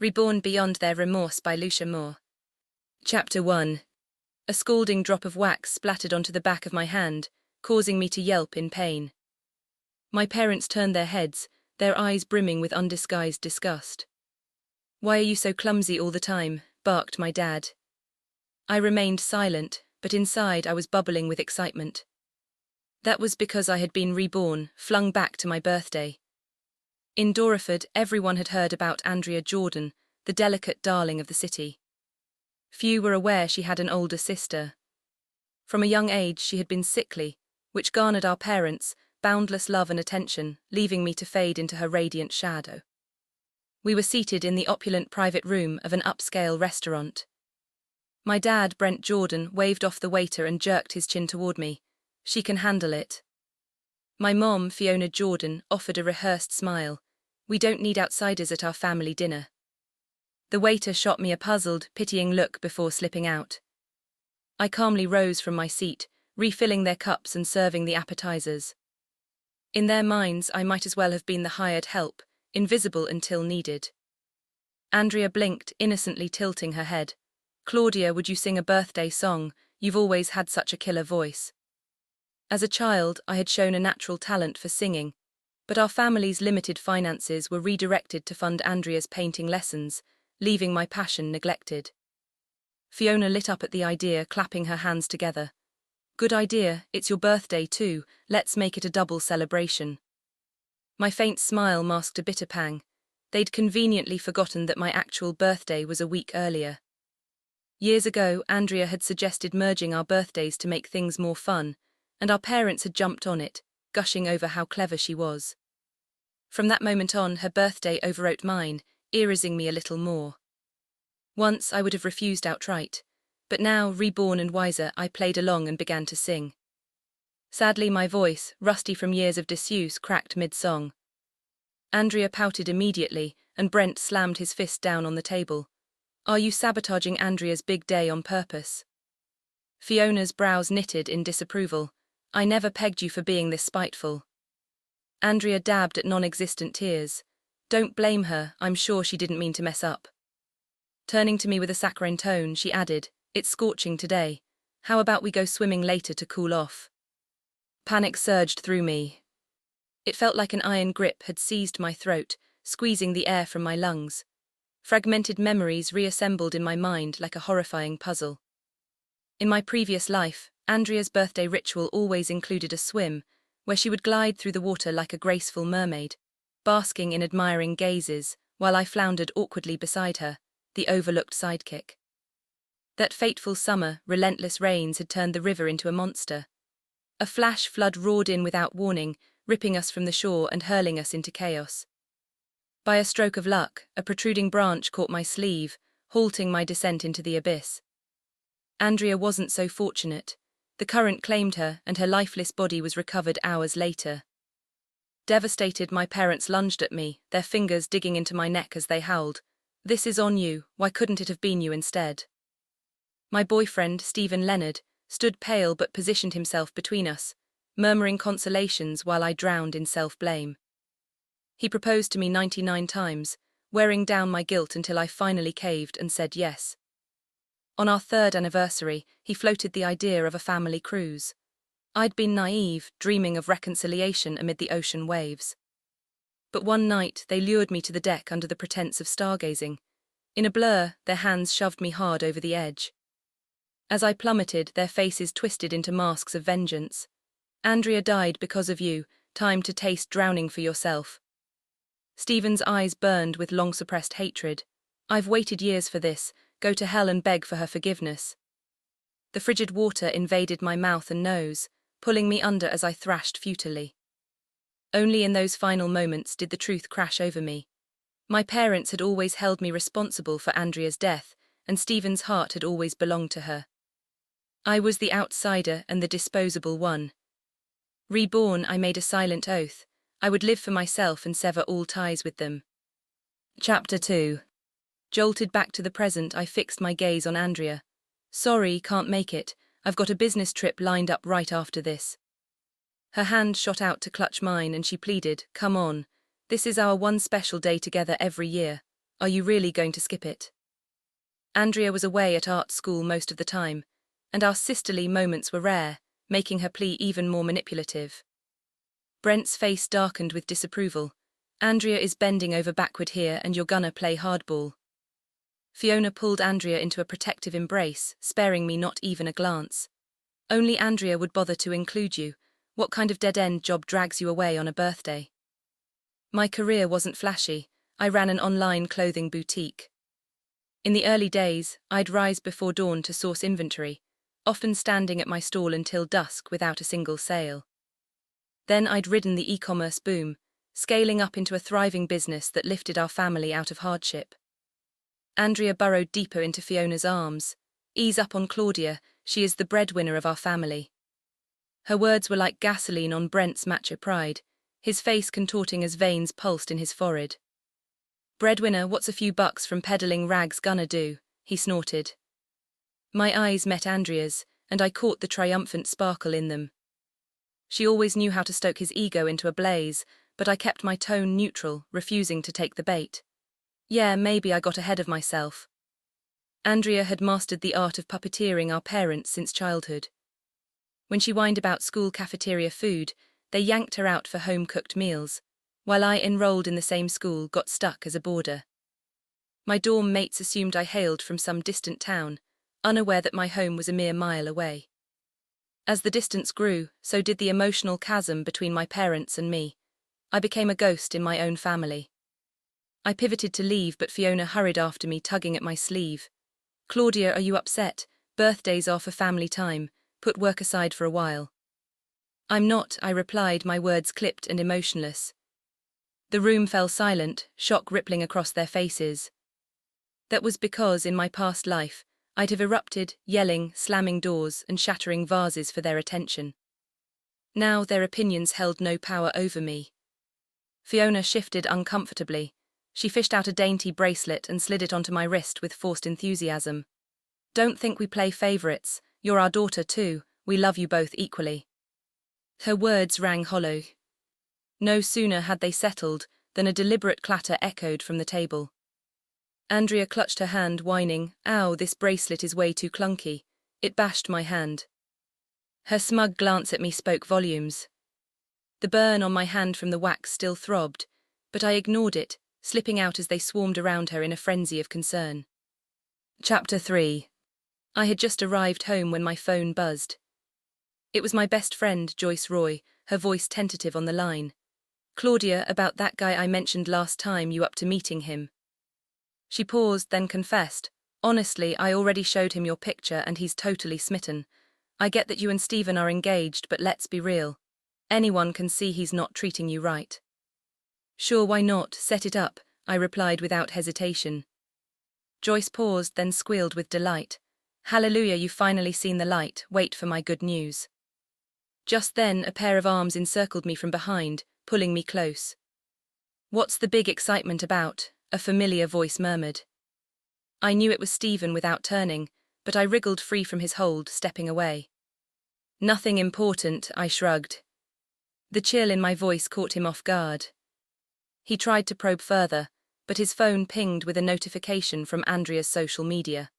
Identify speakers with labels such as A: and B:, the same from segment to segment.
A: Reborn Beyond Their Remorse by Lucia Moore. Chapter 1. A scalding drop of wax splattered onto the back of my hand, causing me to yelp in pain. My parents turned their heads, their eyes brimming with undisguised disgust. "Why are you so clumsy all the time?" barked my dad. I remained silent, but inside I was bubbling with excitement. That was because I had been reborn, flung back to my birthday. In Doriford, everyone had heard about Andrea Jordan, the delicate darling of the city. Few were aware she had an older sister. From a young age she had been sickly, which garnered our parents boundless love and attention, leaving me to fade into her radiant shadow. We were seated in the opulent private room of an upscale restaurant. My dad, Brent Jordan, waved off the waiter and jerked his chin toward me. "She can handle it." My mom, Fiona Jordan, offered a rehearsed smile. "We don't need outsiders at our family dinner." The waiter shot me a puzzled, pitying look before slipping out. I calmly rose from my seat, refilling their cups and serving the appetizers. In their minds, I might as well have been the hired help, invisible until needed. Andrea blinked, innocently tilting her head. "Claudia, would you sing a birthday song? You've always had such a killer voice." As a child, I had shown a natural talent for singing, but our family's limited finances were redirected to fund Andrea's painting lessons, leaving my passion neglected. Fiona lit up at the idea, clapping her hands together. "Good idea, it's your birthday too, let's make it a double celebration." My faint smile masked a bitter pang. They'd conveniently forgotten that my actual birthday was a week earlier. Years ago, Andrea had suggested merging our birthdays to make things more fun, and our parents had jumped on it, gushing over how clever she was. From that moment on, her birthday overwrote mine, irrising me a little more. Once I would have refused outright, but now, reborn and wiser, I played along and began to sing. Sadly, my voice, rusty from years of disuse, cracked mid-song. Andrea pouted immediately, and Brent slammed his fist down on the table. "Are you sabotaging Andrea's big day on purpose?" Fiona's brows knitted in disapproval. "I never pegged you for being this spiteful." Andrea dabbed at non-existent tears. "Don't blame her, I'm sure she didn't mean to mess up." Turning to me with a saccharine tone, she added, "It's scorching today. How about we go swimming later to cool off?" Panic surged through me. It felt like an iron grip had seized my throat, squeezing the air from my lungs. Fragmented memories reassembled in my mind like a horrifying puzzle. In my previous life, Andrea's birthday ritual always included a swim, where she would glide through the water like a graceful mermaid, basking in admiring gazes, while I floundered awkwardly beside her, the overlooked sidekick. That fateful summer, relentless rains had turned the river into a monster. A flash flood roared in without warning, ripping us from the shore and hurling us into chaos. By a stroke of luck, a protruding branch caught my sleeve, halting my descent into the abyss. Andrea wasn't so fortunate. The current claimed her, and her lifeless body was recovered hours later. Devastated, my parents lunged at me, their fingers digging into my neck as they howled. "This is on you, why couldn't it have been you instead?" My boyfriend, Stephen Leonard, stood pale but positioned himself between us, murmuring consolations while I drowned in self-blame. He proposed to me 99 times, wearing down my guilt until I finally caved and said yes. On our 3rd anniversary, he floated the idea of a family cruise. I'd been naive, dreaming of reconciliation amid the ocean waves. But one night, they lured me to the deck under the pretense of stargazing. In a blur, their hands shoved me hard over the edge. As I plummeted, their faces twisted into masks of vengeance. "Andrea died because of you, time to taste drowning for yourself." Stephen's eyes burned with long-suppressed hatred. "I've waited years for this, go to hell and beg for her forgiveness." The frigid water invaded my mouth and nose, pulling me under as I thrashed futilely. Only in those final moments did the truth crash over me. My parents had always held me responsible for Andrea's death, and Stephen's heart had always belonged to her. I was the outsider and the disposable one. Reborn, I made a silent oath. I would live for myself and sever all ties with them. Chapter 2. Jolted back to the present, I fixed my gaze on Andrea. "Sorry, can't make it. I've got a business trip lined up right after this." Her hand shot out to clutch mine and she pleaded, "Come on. This is our one special day together every year. Are you really going to skip it? Andrea was away at art school most of the time, and our sisterly moments were rare, making her plea even more manipulative. Brent's face darkened with disapproval. Andrea is bending over backward here and you're gonna play hardball. Fiona pulled Andrea into a protective embrace, sparing me not even a glance. Only Andrea would bother to include you. What kind of dead-end job drags you away on a birthday? My career wasn't flashy. I ran an online clothing boutique. In the early days, I'd rise before dawn to source inventory, often standing at my stall until dusk without a single sale. Then I'd ridden the e-commerce boom, scaling up into a thriving business that lifted our family out of hardship. Andrea burrowed deeper into Fiona's arms. Ease up on Claudia, she is the breadwinner of our family. Her words were like gasoline on Brent's macho pride, his face contorting as veins pulsed in his forehead. Breadwinner, what's a few bucks from peddling rags gonna do? He snorted. My eyes met Andrea's, and I caught the triumphant sparkle in them. She always knew how to stoke his ego into a blaze, but I kept my tone neutral, refusing to take the bait. Yeah, maybe I got ahead of myself. Andrea had mastered the art of puppeteering our parents since childhood. When she whined about school cafeteria food, they yanked her out for home-cooked meals, while I, enrolled in the same school, got stuck as a boarder. My dorm mates assumed I hailed from some distant town, unaware that my home was a mere mile away. As the distance grew, so did the emotional chasm between my parents and me. I became a ghost in my own family. I pivoted to leave, but Fiona hurried after me, tugging at my sleeve. Claudia, are you upset? Birthdays are for family time. Put work aside for a while. I'm not, I replied, my words clipped and emotionless. The room fell silent, shock rippling across their faces. That was because, in my past life, I'd have erupted, yelling, slamming doors, and shattering vases for their attention. Now their opinions held no power over me. Fiona shifted uncomfortably. She fished out a dainty bracelet and slid it onto my wrist with forced enthusiasm. Don't think we play favorites. You're our daughter too. We love you both equally. Her words rang hollow. No sooner had they settled than a deliberate clatter echoed from the table. Andrea clutched her hand, whining, "Ow, this bracelet is way too clunky." It bashed my hand. Her smug glance at me spoke volumes. The burn on my hand from the wax still throbbed, but I ignored it, slipping out as they swarmed around her in a frenzy of concern. Chapter 3. I had just arrived home when my phone buzzed. It was my best friend, Joyce Roy, her voice tentative on the line. "Claudia, about that guy I mentioned last time, you up to meeting him?" She paused, then confessed, "Honestly, I already showed him your picture and he's totally smitten. I get that you and Stephen are engaged, but let's be real. Anyone can see he's not treating you right." "Sure, why not? Set it up," I replied without hesitation. Joyce paused, then squealed with delight. "Hallelujah, you've finally seen the light. Wait for my good news." Just then, a pair of arms encircled me from behind, pulling me close. "What's the big excitement about?" a familiar voice murmured. I knew it was Stephen without turning, but I wriggled free from his hold, stepping away. "Nothing important," I shrugged. The chill in my voice caught him off guard. He tried to probe further, but his phone pinged with a notification from Andrea's social media.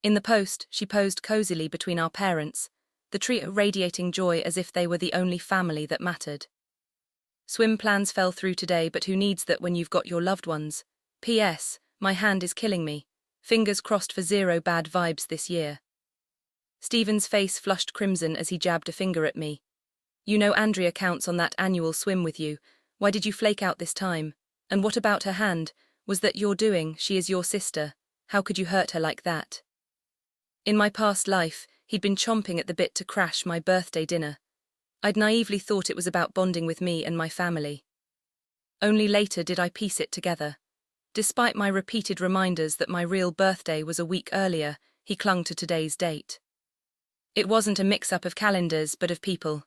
A: In the post, she posed cozily between our parents, the trio radiating joy as if they were the only family that mattered. "Swim plans fell through today, but who needs that when you've got your loved ones? P.S. My hand is killing me. Fingers crossed for 0 bad vibes this year." Stephen's face flushed crimson as he jabbed a finger at me. "You know Andrea counts on that annual swim with you. Why did you flake out this time? And what about her hand? Was that your doing? She is your sister. How could you hurt her like that?" In my past life, he'd been chomping at the bit to crash my birthday dinner. I'd naively thought it was about bonding with me and my family. Only later did I piece it together. Despite my repeated reminders that my real birthday was a week earlier, he clung to today's date. It wasn't a mix-up of calendars, but of people.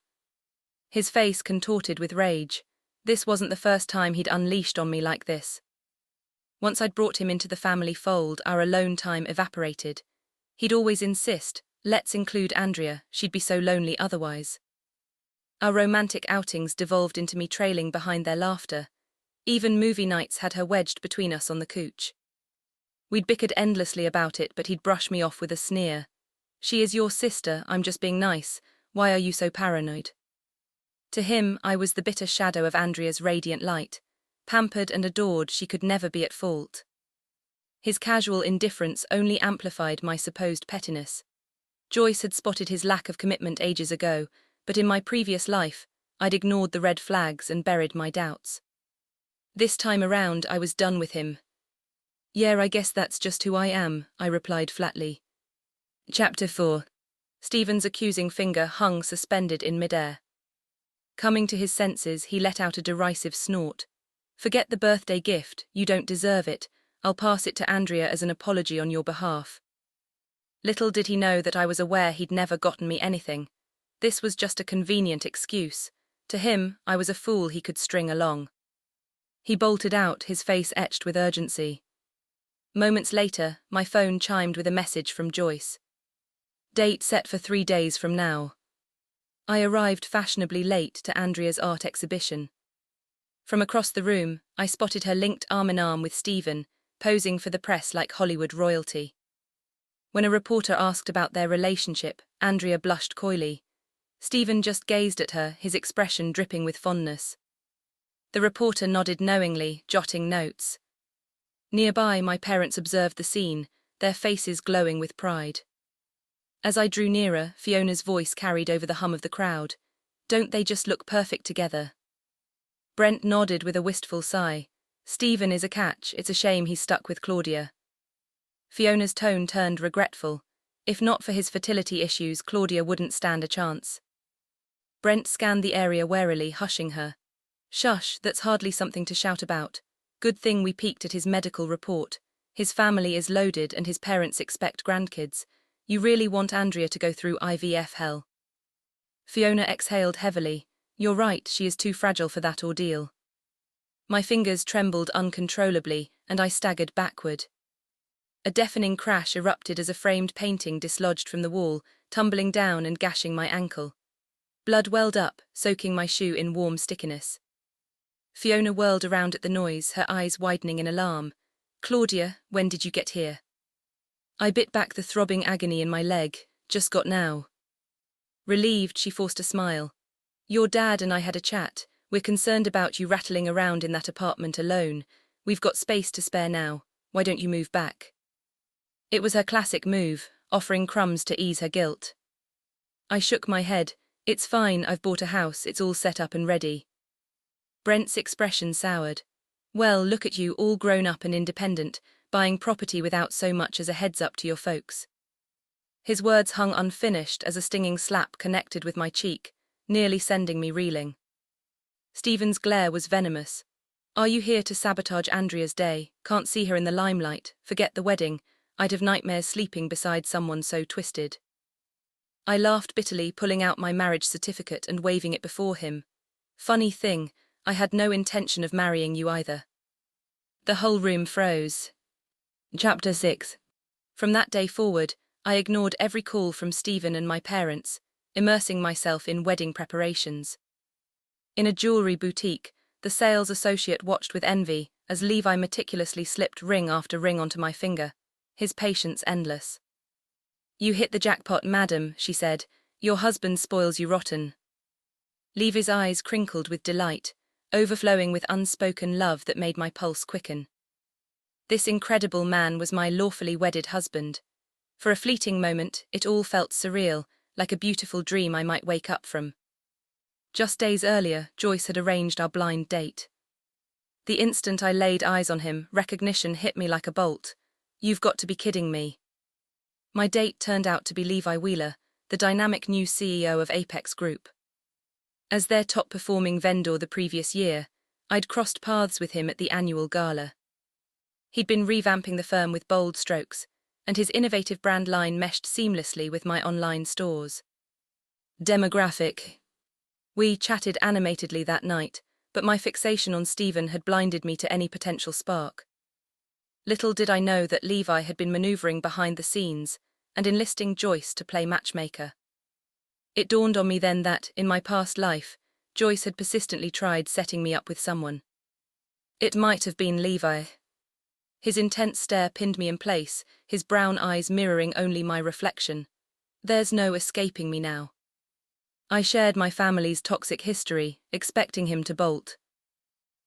A: His face contorted with rage. This wasn't the first time he'd unleashed on me like this. Once I'd brought him into the family fold, our alone time evaporated. He'd always insist, "Let's include Andrea, she'd be so lonely otherwise." Our romantic outings devolved into me trailing behind their laughter. Even movie nights had her wedged between us on the couch. We'd bickered endlessly about it, but he'd brush me off with a sneer. She is your sister, I'm just being nice, why are you so paranoid? To him, I was the bitter shadow of Andrea's radiant light. Pampered and adored, she could never be at fault. His casual indifference only amplified my supposed pettiness. Joyce had spotted his lack of commitment ages ago, but in my previous life, I'd ignored the red flags and buried my doubts. This time around, I was done with him. Yeah, I guess that's just who I am, I replied flatly. Chapter 4. Stephen's accusing finger hung suspended in midair. Coming to his senses, he let out a derisive snort. Forget the birthday gift, you don't deserve it. I'll pass it to Andrea as an apology on your behalf. Little did he know that I was aware he'd never gotten me anything. This was just a convenient excuse. To him, I was a fool he could string along. He bolted out, his face etched with urgency. Moments later, my phone chimed with a message from Joyce. Date set for 3 days from now. I arrived fashionably late to Andrea's art exhibition. From across the room, I spotted her linked arm-in-arm with Stephen, posing for the press like Hollywood royalty. When a reporter asked about their relationship, Andrea blushed coyly. Stephen just gazed at her, his expression dripping with fondness. The reporter nodded knowingly, jotting notes. Nearby, my parents observed the scene, their faces glowing with pride. As I drew nearer, Fiona's voice carried over the hum of the crowd. Don't they just look perfect together? Brent nodded with a wistful sigh. Stephen is a catch, it's a shame he's stuck with Claudia. Fiona's tone turned regretful. If not for his fertility issues, Claudia wouldn't stand a chance. Brent scanned the area warily, hushing her. Shush, that's hardly something to shout about. Good thing we peeked at his medical report. His family is loaded and his parents expect grandkids. You really want Andrea to go through IVF hell? Fiona exhaled heavily. You're right, she is too fragile for that ordeal. My fingers trembled uncontrollably, and I staggered backward. A deafening crash erupted as a framed painting dislodged from the wall, tumbling down and gashing my ankle. Blood welled up, soaking my shoe in warm stickiness. Fiona whirled around at the noise, her eyes widening in alarm. Claudia, when did you get here? I bit back the throbbing agony in my leg. Just got now. Relieved, she forced a smile. Your dad and I had a chat. We're concerned about you rattling around in that apartment alone. We've got space to spare now. Why don't you move back? It was her classic move, offering crumbs to ease her guilt. I shook my head. It's fine, I've bought a house, it's all set up and ready. Brent's expression soured. Well, look at you, all grown up and independent, buying property without so much as a heads up to your folks. His words hung unfinished as a stinging slap connected with my cheek, nearly sending me reeling. Stephen's glare was venomous. Are you here to sabotage Andrea's day? Can't see her in the limelight. Forget the wedding. I'd have nightmares sleeping beside someone so twisted. I laughed bitterly, pulling out my marriage certificate and waving it before him. Funny thing, I had no intention of marrying you either. The whole room froze. Chapter 6. From that day forward, I ignored every call from Stephen and my parents, immersing myself in wedding preparations. In a jewelry boutique, the sales associate watched with envy as Levi meticulously slipped ring after ring onto my finger, his patience endless. You hit the jackpot, madam, she said. Your husband spoils you rotten. Levi's eyes crinkled with delight, overflowing with unspoken love that made my pulse quicken. This incredible man was my lawfully wedded husband. For a fleeting moment, it all felt surreal, like a beautiful dream I might wake up from. Just days earlier, Joyce had arranged our blind date. The instant I laid eyes on him, recognition hit me like a bolt. You've got to be kidding me. My date turned out to be Levi Wheeler, the dynamic new CEO of Apex Group. As their top-performing vendor the previous year, I'd crossed paths with him at the annual gala. He'd been revamping the firm with bold strokes, and his innovative brand line meshed seamlessly with my online stores. Demographic. We chatted animatedly that night, but my fixation on Stephen had blinded me to any potential spark. Little did I know that Levi had been maneuvering behind the scenes and enlisting Joyce to play matchmaker. It dawned on me then that, in my past life, Joyce had persistently tried setting me up with someone. It might have been Levi. His intense stare pinned me in place, his brown eyes mirroring only my reflection. There's no escaping me now. I shared my family's toxic history, expecting him to bolt.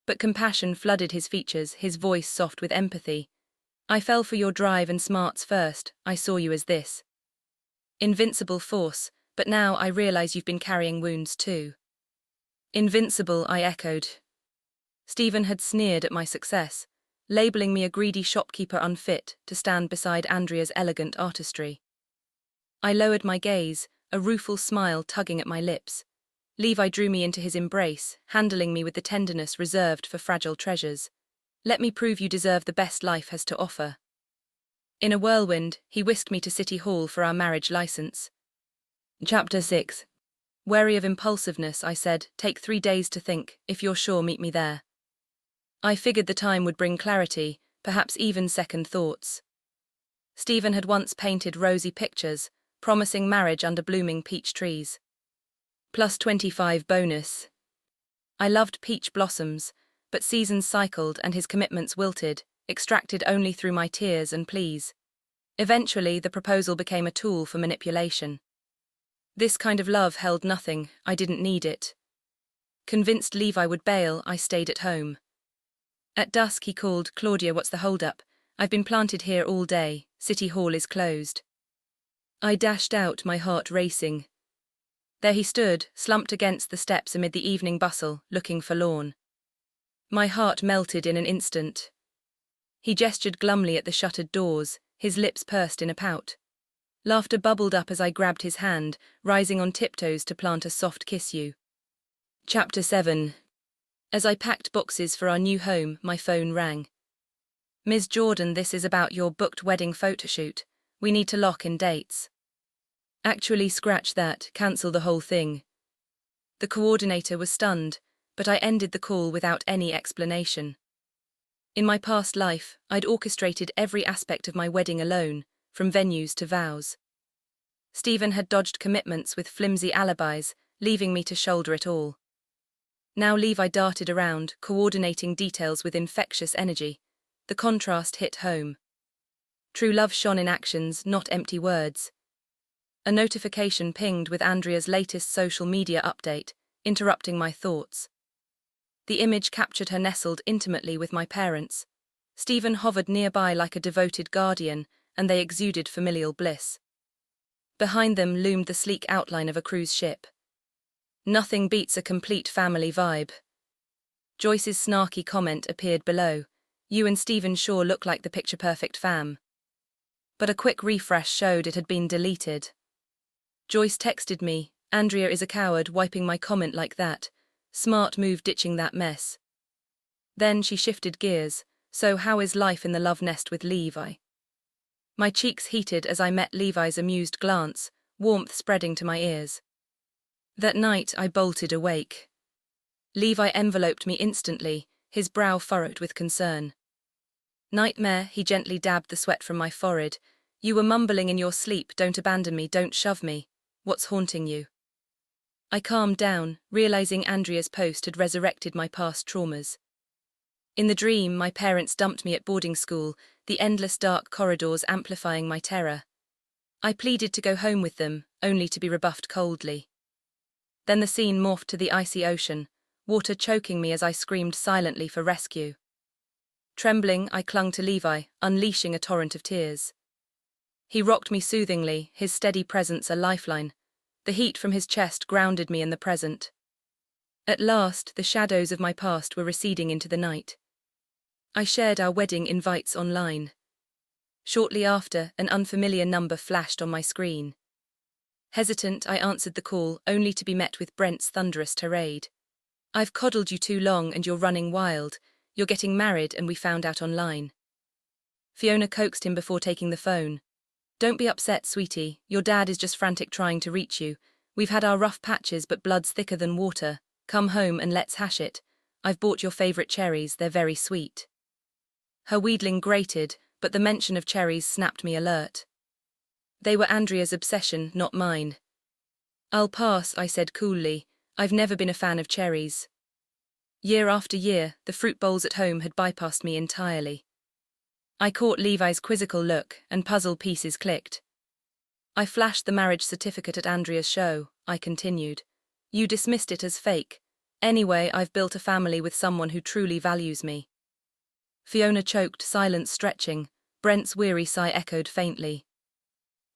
A: But compassion flooded his features, his voice soft with empathy. I fell for your drive and smarts first, I saw you as this invincible force, but now I realize you've been carrying wounds too. Invincible, I echoed. Stephen had sneered at my success, labeling me a greedy shopkeeper unfit to stand beside Andrea's elegant artistry. I lowered my gaze, a rueful smile tugging at my lips. Levi drew me into his embrace, handling me with the tenderness reserved for fragile treasures. Let me prove you deserve the best life has to offer. In a whirlwind, he whisked me to City Hall for our marriage license. Chapter 6. Wary of impulsiveness, I said, take 3 days to think, if you're sure meet me there. I figured the time would bring clarity, perhaps even second thoughts. Stephen had once painted rosy pictures, promising marriage under blooming peach trees. Plus 25 bonus. I loved peach blossoms, but seasons cycled and his commitments wilted, extracted only through my tears and pleas. Eventually, the proposal became a tool for manipulation. This kind of love held nothing, I didn't need it. Convinced Levi would bail, I stayed at home. At dusk he called, Claudia, what's the hold-up? I've been planted here all day, City Hall is closed. I dashed out, my heart racing. There he stood, slumped against the steps amid the evening bustle, looking forlorn. My heart melted in an instant. He gestured glumly at the shuttered doors, his lips pursed in a pout. Laughter bubbled up as I grabbed his hand, rising on tiptoes to plant a soft kiss you. Chapter 7. As I packed boxes for our new home, my phone rang. Ms. Jordan, this is about your booked wedding photoshoot. We need to lock in dates. Actually, scratch that, cancel the whole thing. The coordinator was stunned, but I ended the call without any explanation. In my past life, I'd orchestrated every aspect of my wedding alone, from venues to vows. Stephen had dodged commitments with flimsy alibis, leaving me to shoulder it all. Now Levi darted around, coordinating details with infectious energy. The contrast hit home. True love shone in actions, not empty words. A notification pinged with Andrea's latest social media update, interrupting my thoughts. The image captured her nestled intimately with my parents. Stephen hovered nearby like a devoted guardian, and they exuded familial bliss. Behind them loomed the sleek outline of a cruise ship. Nothing beats a complete family vibe. Joyce's snarky comment appeared below. You and Stephen sure look like the picture-perfect fam. But a quick refresh showed it had been deleted. Joyce texted me, Andrea is a coward, wiping my comment like that. Smart move ditching that mess. Then she shifted gears, so how is life in the love nest with Levi? My cheeks heated as I met Levi's amused glance, warmth spreading to my ears. That night I bolted awake. Levi enveloped me instantly, his brow furrowed with concern. Nightmare, he gently dabbed the sweat from my forehead. You were mumbling in your sleep, don't abandon me, don't shove me. What's haunting you? I calmed down, realizing Andrea's post had resurrected my past traumas. In the dream, my parents dumped me at boarding school, the endless dark corridors amplifying my terror. I pleaded to go home with them, only to be rebuffed coldly. Then the scene morphed to the icy ocean, water choking me as I screamed silently for rescue. Trembling, I clung to Levi, unleashing a torrent of tears. He rocked me soothingly, his steady presence a lifeline. The heat from his chest grounded me in the present. At last, the shadows of my past were receding into the night. I shared our wedding invites online. Shortly after, an unfamiliar number flashed on my screen. Hesitant, I answered the call, only to be met with Brent's thunderous tirade. I've coddled you too long and you're running wild. You're getting married and we found out online. Fiona coaxed him before taking the phone. Don't be upset, sweetie. Your dad is just frantic trying to reach you. We've had our rough patches, but blood's thicker than water. Come home and let's hash it. I've bought your favorite cherries, they're very sweet. Her wheedling grated, but the mention of cherries snapped me alert. They were Andrea's obsession, not mine. I'll pass, I said coolly. I've never been a fan of cherries. Year after year, the fruit bowls at home had bypassed me entirely. I caught Levi's quizzical look, and puzzle pieces clicked. I flashed the marriage certificate at Andrea's show, I continued. You dismissed it as fake. Anyway, I've built a family with someone who truly values me. Fiona choked, silence stretching. Brent's weary sigh echoed faintly.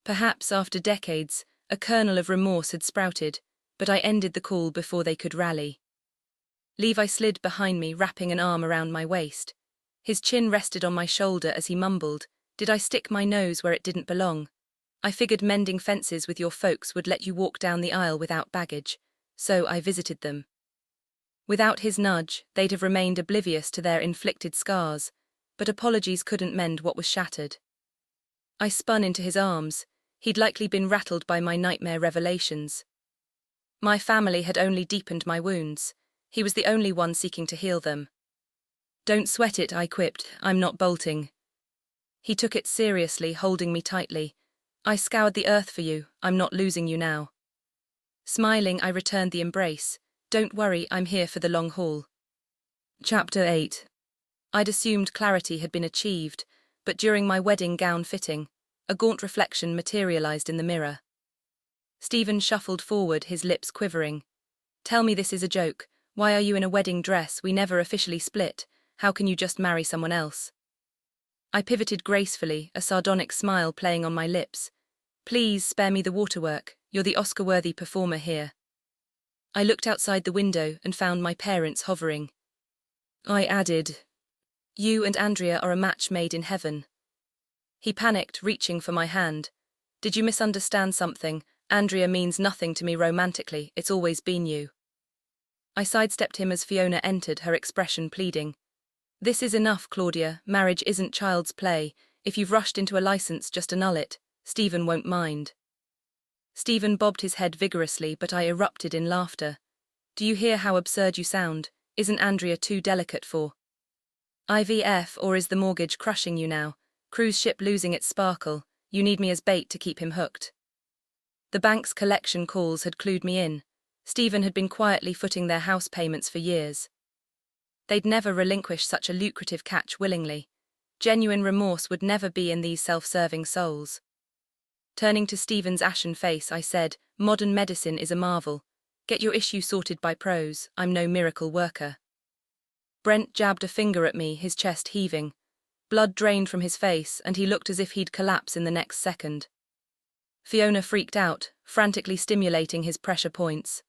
A: Perhaps after decades, a kernel of remorse had sprouted, but I ended the call before they could rally. Levi slid behind me, wrapping an arm around my waist. His chin rested on my shoulder as he mumbled, "Did I stick my nose where it didn't belong? I figured mending fences with your folks would let you walk down the aisle without baggage, so I visited them." Without his nudge, they'd have remained oblivious to their inflicted scars, but apologies couldn't mend what was shattered. I spun into his arms. He'd likely been rattled by my nightmare revelations. My family had only deepened my wounds. He was the only one seeking to heal them. "Don't sweat it," I quipped. "I'm not bolting." He took it seriously, holding me tightly. "I scoured the earth for you. I'm not losing you now." Smiling, I returned the embrace. "Don't worry, I'm here for the long haul." Chapter 8. I'd assumed clarity had been achieved, but during my wedding gown fitting, a gaunt reflection materialized in the mirror. Stephen shuffled forward, his lips quivering. "Tell me this is a joke. Why are you in a wedding dress? We never officially split. How can you just marry someone else?" I pivoted gracefully, a sardonic smile playing on my lips. "Please spare me the waterwork. You're the Oscar-worthy performer here." I looked outside the window and found my parents hovering. I added, "You and Andrea are a match made in heaven." He panicked, reaching for my hand. "Did you misunderstand something? Andrea means nothing to me romantically. It's always been you." I sidestepped him as Fiona entered, her expression pleading. "This is enough, Claudia. Marriage isn't child's play. If you've rushed into a license, just annul it. Stephen won't mind." Stephen bobbed his head vigorously, but I erupted in laughter. "Do you hear how absurd you sound? Isn't Andrea too delicate for IVF, or is the mortgage crushing you now? Cruise ship losing its sparkle. You need me as bait to keep him hooked." The bank's collection calls had clued me in. Stephen had been quietly footing their house payments for years. They'd never relinquish such a lucrative catch willingly. Genuine remorse would never be in these self-serving souls. Turning to Stephen's ashen face, I said, "Modern medicine is a marvel. Get your issue sorted by prose. I'm no miracle worker." Brent jabbed a finger at me, his chest heaving. Blood drained from his face, and he looked as if he'd collapse in the next second. Fiona freaked out, frantically stimulating his pressure points.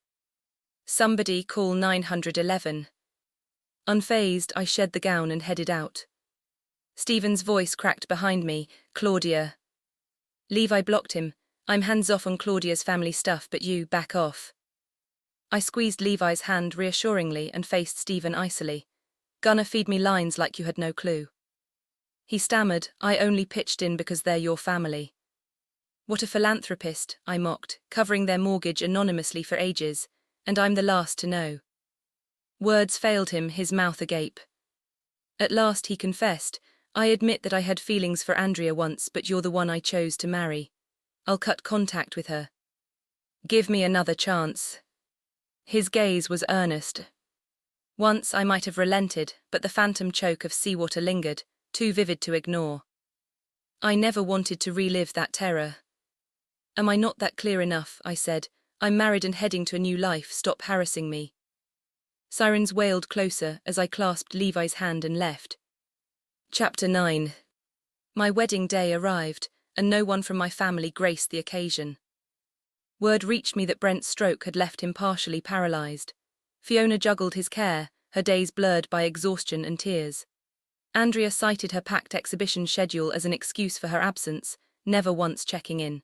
A: "Somebody call 911. Unfazed, I shed the gown and headed out. Stephen's voice cracked behind me, "Claudia." Levi blocked him. "I'm hands-off on Claudia's family stuff, but you, back off." I squeezed Levi's hand reassuringly and faced Stephen icily. "Gonna feed me lines like you had no clue." He stammered, "I only pitched in because they're your family." "What a philanthropist," I mocked, "covering their mortgage anonymously for ages, and I'm the last to know." Words failed him, his mouth agape. At last he confessed, "I admit that I had feelings for Andrea once, but you're the one I chose to marry. I'll cut contact with her. Give me another chance." His gaze was earnest. Once I might have relented, but the phantom choke of seawater lingered, too vivid to ignore. I never wanted to relive that terror. "Am I not that clear enough?" I said. "I'm married and heading to a new life. Stop harassing me." Sirens wailed closer as I clasped Levi's hand and left. Chapter 9. My wedding day arrived, and no one from my family graced the occasion. Word reached me that Brent's stroke had left him partially paralyzed. Fiona juggled his care, her days blurred by exhaustion and tears. Andrea cited her packed exhibition schedule as an excuse for her absence, never once checking in.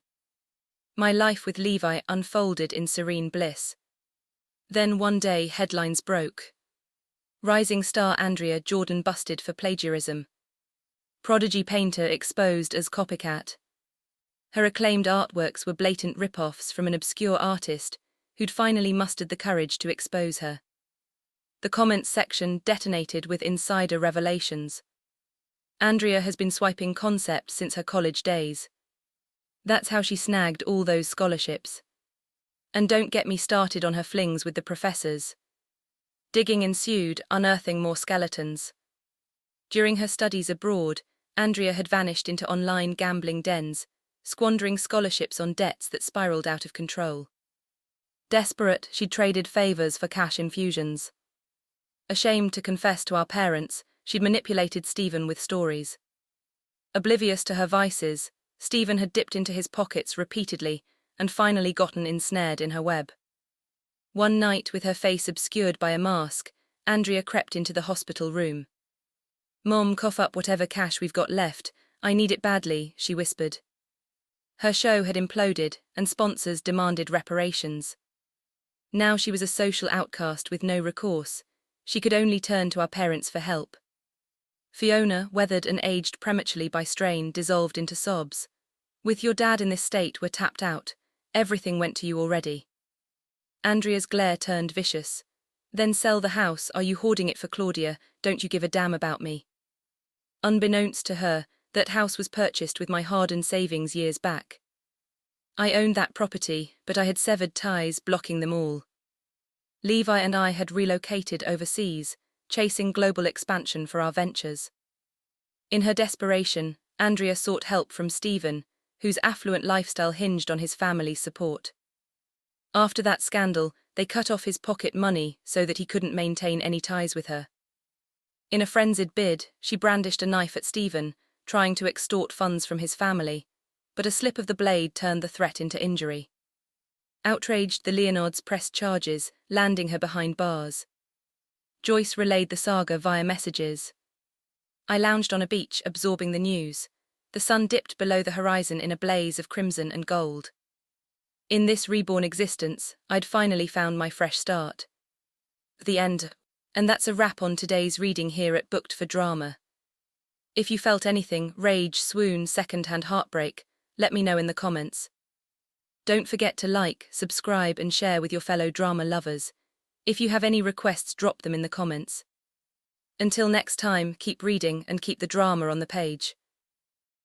A: My life with Levi unfolded in serene bliss. Then one day headlines broke. Rising star Andrea Jordan busted for plagiarism. Prodigy painter exposed as copycat. Her acclaimed artworks were blatant rip-offs from an obscure artist who'd finally mustered the courage to expose her. The comments section detonated with insider revelations. Andrea has been swiping concepts since her college days. That's how she snagged all those scholarships. And don't get me started on her flings with the professors. Digging ensued, unearthing more skeletons. During her studies abroad, Andrea had vanished into online gambling dens, squandering scholarships on debts that spiraled out of control. Desperate, she'd traded favors for cash infusions. Ashamed to confess to our parents, she'd manipulated Stephen with stories. Oblivious to her vices, Stephen had dipped into his pockets repeatedly and finally gotten ensnared in her web. One night, with her face obscured by a mask, Andrea crept into the hospital room. "Mom, cough up whatever cash we've got left. I need it badly," she whispered. Her show had imploded, and sponsors demanded reparations. Now she was a social outcast with no recourse. She could only turn to our parents for help. Fiona, weathered and aged prematurely by strain, dissolved into sobs. "With your dad in this state, we're tapped out. Everything went to you already." Andrea's glare turned vicious. "Then sell the house. Are you hoarding it for Claudia? Don't you give a damn about me?" Unbeknownst to her, that house was purchased with my hard-earned savings years back. I owned that property, but I had severed ties, blocking them all. Levi and I had relocated overseas, chasing global expansion for our ventures. In her desperation, Andrea sought help from Stephen, whose affluent lifestyle hinged on his family's support. After that scandal, they cut off his pocket money so that he couldn't maintain any ties with her. In a frenzied bid, she brandished a knife at Stephen, trying to extort funds from his family, but a slip of the blade turned the threat into injury. Outraged, the Leonards pressed charges, landing her behind bars. Joyce relayed the saga via messages. I lounged on a beach, absorbing the news. The sun dipped below the horizon in a blaze of crimson and gold. In this reborn existence, I'd finally found my fresh start. The end. And that's a wrap on today's reading here at Booked for Drama. If you felt anything, rage, swoon, second-hand heartbreak, let me know in the comments. Don't forget to like, subscribe and share with your fellow drama lovers. If you have any requests, drop them in the comments. Until next time, keep reading and keep the drama on the page.